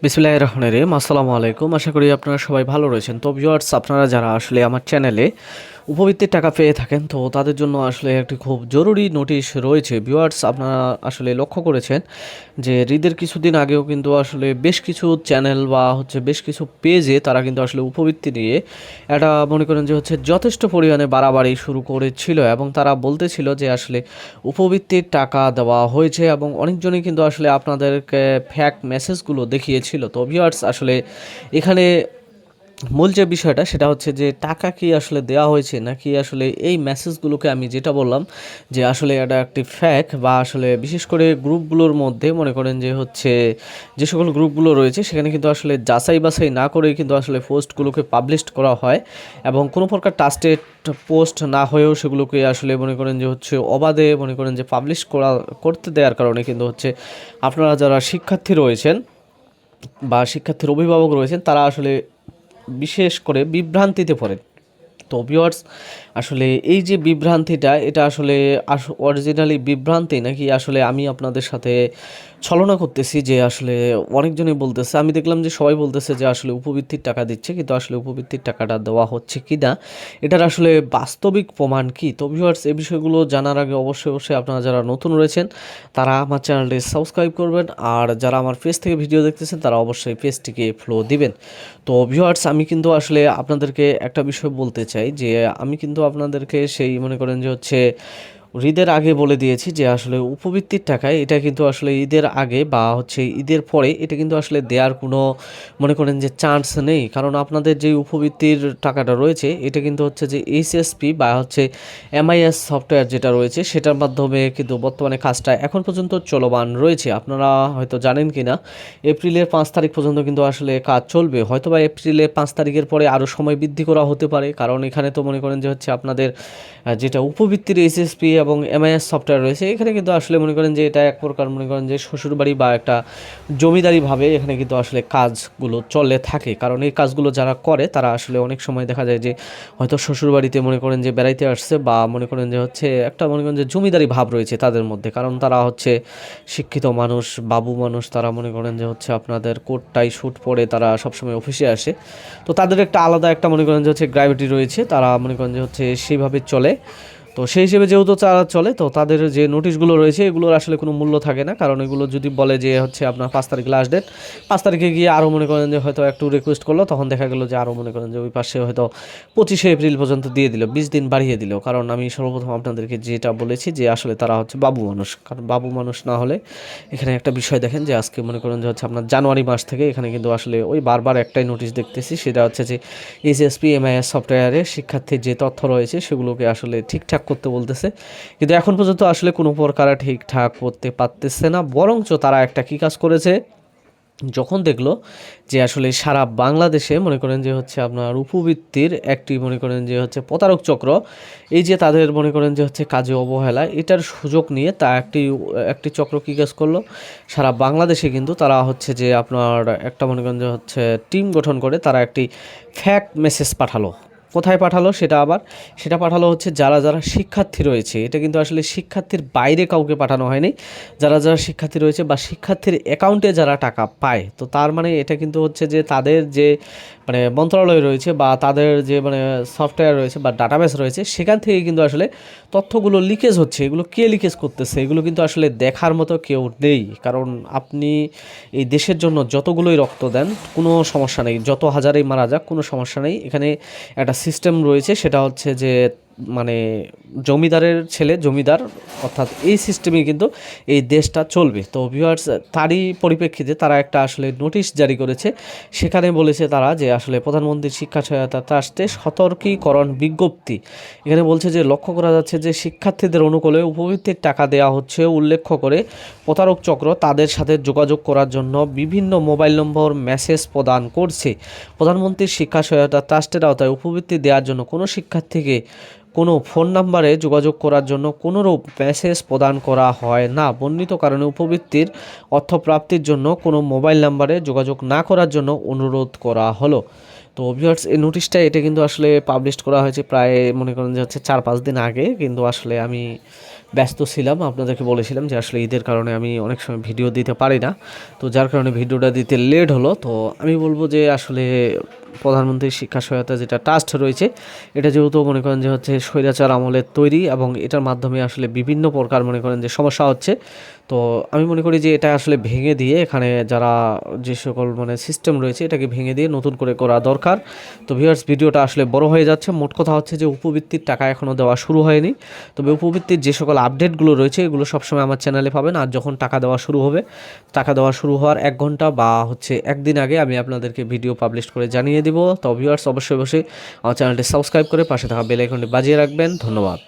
বিসমিল্লাহির রহমানির রহিম। আসসালামু আলাইকুম। আশা করি আপনারা সবাই ভালো রয়েছেন। তো ভিউয়ার্স, আপনারা যারা আসলে আমার চ্যানেলে উপবৃত্তির টাকা পেয়ে থাকেন, তো তাদের জন্য আসলে একটি খুব জরুরি নোটিশ রয়েছে। ভিউয়ার্স, আপনারা আসলে লক্ষ্য করেছেন যে ঈদের কিছুদিন আগেও কিন্তু আসলে বেশ কিছু চ্যানেল বা বেশ কিছু পেজে তারা কিন্তু আসলে উপবৃত্তি নিয়ে এটা মনে করেন যে যথেষ্ট পরিমাণে বাড়াবাড়ি শুরু করেছিল এবং তারা বলতেছিল যে আসলে উপবৃত্তির টাকা দেওয়া হয়েছে এবং অনেকজনই কিন্তু আসলে আপনাদেরকে ফ্যাক মেসেজগুলো দেখিয়েছিল। তো ভিউয়ার্স, আসলে এখানে মূল যে বিষয়টা সেটা হচ্ছে যে টাকা কি আসলে দেওয়া হয়েছে নাকি আসলে এই মেসেজগুলোকে আমি যেটা বললাম যে আসলে এটা একটি ফ্যাক, বা আসলে বিশেষ করে গ্রুপগুলোর মধ্যে মনে করেন যে যে সকল গ্রুপগুলো রয়েছে সেখানে কিন্তু আসলে যাচাই বাছাই না করেই কিন্তু আসলে পোস্টগুলোকে পাবলিশ করা হয় এবং কোনো প্রকার ট্রাস্টেড পোস্ট না হয়েও সেগুলোকে আসলে মনে করেন যে অবাধে মনে করেন যে পাবলিশ করতে দেওয়ার কারণে কিন্তু আপনারা যারা শিক্ষার্থী রয়েছেন বা শিক্ষার্থীর অভিভাবক রয়েছেন তারা আসলে বিশেষ করে বিভ্রান্তিতে পড়েন। তো ভিউয়ার্স, আসলে এই যে বিভ্রান্তিটা, এটা আসলে অরিজিনালি বিভ্রান্তি নাকি আসলে আমি আপনাদের সাথে ছলনা করতেছি? যে আসলে অনেকজনই বলতেছে, আমি দেখলাম যে সবাই বলতেছে যে আসলে উপবৃত্তির টাকা দিচ্ছে, কিন্তু আসলে উপবৃত্তির টাকাটা দেওয়া হচ্ছে কি না, এটার আসলে বাস্তবিক প্রমাণ কি? তো ভিউয়ার্স, এই বিষয়গুলো জানার আগে অবশ্যই অবশ্যই আপনারা যারা নতুন রয়েছেন তারা আমার চ্যানেলটি সাবস্ক্রাইব করবেন, আর যারা আমার পেজ থেকে ভিডিও দেখতেছেন তারা অবশ্যই পেজটিকে ফলো দিবেন। তো ভিউয়ার্স, আমি কিন্তু আসলে আপনাদেরকে একটা বিষয় বলতে চাই যে আমি কিন্তু আপনাদেরকে সেই মনে করেন যে ঈদের আগে বলে দিয়েছি যে আসলে উপবৃত্তির টাকায় এটা কিন্তু আসলে ঈদের আগে বা ঈদের পরে এটা কিন্তু আসলে দেওয়ার কোনো মনে করেন যে চান্স নেই। কারণ আপনাদের যে উপবৃত্তির টাকাটা রয়েছে এটা কিন্তু যে এইচএসপি বা এমআইএস সফটওয়্যার যেটা রয়েছে সেটার মাধ্যমে কিন্তু বর্তমানে কাজটা এখন পর্যন্ত চলমান রয়েছে। আপনারা হয়তো জানেন কি না, এপ্রিলের 5 তারিখ পর্যন্ত কিন্তু আসলে কাজ চলবে। হয়তো বা এপ্রিলের 5 তারিখের পরে আরও সময় বৃদ্ধি করা হতে পারে, কারণ এখানে তো মনে করেন যে আপনাদের যেটা উপবৃত্তির এইচএসপি এবং এমআইএস সফটওয়্যার রয়েছে এখানে কিন্তু আসলে মনে করেন যে এটা এক প্রকার মনে করেন যে শ্বশুরবাড়ি বা একটা জমিদারিভাবে এখানে কিন্তু আসলে কাজগুলো চলে থাকে। কারণ এই কাজগুলো যারা করে তারা আসলে অনেক সময় দেখা যায় যে হয়তো শ্বশুরবাড়িতে মনে করেন যে বেড়াইতে আসছে, বা মনে করেন যে একটা মনে করেন যে জমিদারি ভাব রয়েছে তাদের মধ্যে, কারণ তারা শিক্ষিত মানুষ, বাবু মানুষ, তারা মনে করেন যে আপনাদের কোট টাই স্যুট পরে তারা সবসময় অফিসে আসে। তো তাদের একটা আলাদা একটা মনে করেন যে গ্র্যাভিটি রয়েছে, তারা মনে করেন যে সেইভাবে চলে। তো সেই হিসেবে যেহেতু তারা চলে, তো তাদের যে নোটিশগুলো রয়েছে এগুলোর আসলে কোনো মূল্য থাকে না, কারণ এগুলো যদি বলে যে আপনার 5 তারিখ লাস্ট ডেট, 5 তারিখে গিয়ে আরও মনে করেন যে হয়তো একটু রিকোয়েস্ট করলো, তখন দেখা গেলো যে আরও মনে করেন যে ওই পাশে হয়তো 25শে এপ্রিল পর্যন্ত দিয়ে দিল, 20 দিন বাড়িয়ে দিল। কারণ আমি সর্বপ্রথম আপনাদেরকে যেটা বলেছি যে আসলে তারা বাবু মানুষ, কারণ বাবু মানুষ না হলে এখানে একটা বিষয় দেখেন যে আজকে মনে করেন যে আপনার জানুয়ারি মাস থেকে এখানে কিন্তু আসলে ওই বারবার একটাই নোটিশ দেখতেছি, সেটা যে এইচএসপি এমআইএস সফটওয়্যারে শিক্ষার্থীর যে তথ্য রয়েছে সেগুলোকে আসলে ঠিকঠাক করতে বলতেছে, কিন্তু এখন পর্যন্ত আসলে কোনো প্রকার ঠিকঠাক করতে পারতেছে না। বরঞ্চ তারা একটা কী কাজ করেছে, যখন দেখলো যে আসলে সারা বাংলাদেশে মনে করেন যে আপনার উপবৃত্তির একটি মনে করেন যে প্রতারক চক্র, এই যে তাদের মনে করেন যে কাজে অবহেলা, এটার সুযোগ নিয়ে তা একটি একটি চক্র কী কাজ করলো, সারা বাংলাদেশে কিন্তু তারা যে আপনার একটা মনে করেন যে টিম গঠন করে তারা একটি ফ্যাক মেসেজ পাঠালো। কোথায় পাঠালো সেটা পাঠালো যারা যারা শিক্ষার্থী রয়েছে, এটা কিন্তু আসলে শিক্ষার্থীর বাইরে কাউকে পাঠানো হয়নি, যারা যারা শিক্ষার্থী রয়েছে বা শিক্ষার্থীর অ্যাকাউন্টে যারা টাকা পায়, তো তার মানে এটা কিন্তু যে তাদের যে মানে মন্ত্রণালয় রয়েছে বা তাদের যে মানে সফটওয়্যার রয়েছে বা ডাটাবেস রয়েছে সেখান থেকে কিন্তু আসলে তথ্যগুলো লিকেজ হচ্ছে। এগুলো কে লিকেজ করতেছে এগুলো কিন্তু আসলে দেখার মতো কেউ নেই, কারণ আপনি এই দেশের জন্য যতগুলোই রক্ত দেন কোনো সমস্যা নেই, যত হাজারেই মারা যাক কোনো সমস্যা নেই। এখানে একটা সিস্টেম রয়েছে, সেটা যে মানে জমিদারের ছেলে জমিদার, অর্থাৎ এই সিস্টেমে কিন্তু এই দেশটা চলবে। তো ভিউয়ার্স, তারই পরিপ্রেক্ষিতে তারা একটা আসলে নোটিশ জারি করেছে, সেখানে বলেছে তারা যে আসলে প্রধানমন্ত্রীর শিক্ষা সহায়তা ট্রাস্টে সতর্কীকরণ বিজ্ঞপ্তি, এখানে বলছে যে লক্ষ্য করা যাচ্ছে যে শিক্ষার্থীদের অনুকূলে উপবৃত্তির টাকা দেওয়া হচ্ছে উল্লেখ করে প্রতারক চক্র তাদের সাথে যোগাযোগ করার জন্য বিভিন্ন মোবাইল নম্বর মেসেজ প্রদান করছে। প্রধানমন্ত্রীর শিক্ষা সহায়তা ট্রাস্টের আওতায় উপবৃত্তি দেওয়ার জন্য কোনো শিক্ষার্থীকে কোনো ফোন নাম্বারে যোগাযোগ করার জন্য কোনোরূপ মেসেজ প্রদান করা হয় না। বর্ণিত কারণে উপবৃত্তির অর্থপ্রাপ্তির জন্য কোনো মোবাইল নাম্বারে যোগাযোগ না করার জন্য অনুরোধ করা হলো। তো ভিউয়ার্স, এই নোটিশটা এটা কিন্তু আসলে পাবলিশ করা হয়েছে প্রায় মনে করেন যে 4-5 দিন আগে, কিন্তু আসলে আমি ব্যস্ত ছিলাম, আপনাদেরকে বলেছিলাম যে আসলে ঈদের কারণে আমি অনেক সময় ভিডিও দিতে পারি না, তো যার কারণে ভিডিওটা দিতে লেট হলো। তো আমি বলবো যে আসলে প্রধানমন্ত্রী শিক্ষা সহায়তা যেটা ট্রাস্ট রয়েছে, এটা যেহেতু মনে করেন যে হচ্ছে স্বৈরাচার আমলের তৈরি এবং এটার মাধ্যমে আসলে বিভিন্ন প্রকার মনে করেন যে সমস্যা হচ্ছে। তো আমি মনে করি যে এটা আসলে ভেঙে দিয়ে এখানে যারা যে সকল মানে সিস্টেম রয়েছে এটাকে ভেঙে দিয়ে নতুন করে করা দরকার। তো ভিউয়ার্স, ভিডিওটা আসলে বড় হয়ে যাচ্ছে। মোট কথা হচ্ছে যে উপবৃত্তির টাকা এখনও দেওয়া শুরু হয়নি, তবে উপবৃত্তির যে সকল আপডেটগুলো রয়েছে এগুলো সবসময় আমার চ্যানেলে পাবেন। আর যখন টাকা দেওয়া শুরু হবে, টাকা দেওয়া শুরু হওয়ার 1 ঘন্টা বা হচ্ছে একদিন আগে আমি আপনাদেরকে ভিডিও পাবলিশ করে জানিয়ে দিব। তো ভিউয়ার্স, অবশ্যই আমার চ্যানেলটি সাবস্ক্রাইব করে পাশে থাকা বেল আইকনটি বাজিয়ে রাখবেন। ধন্যবাদ।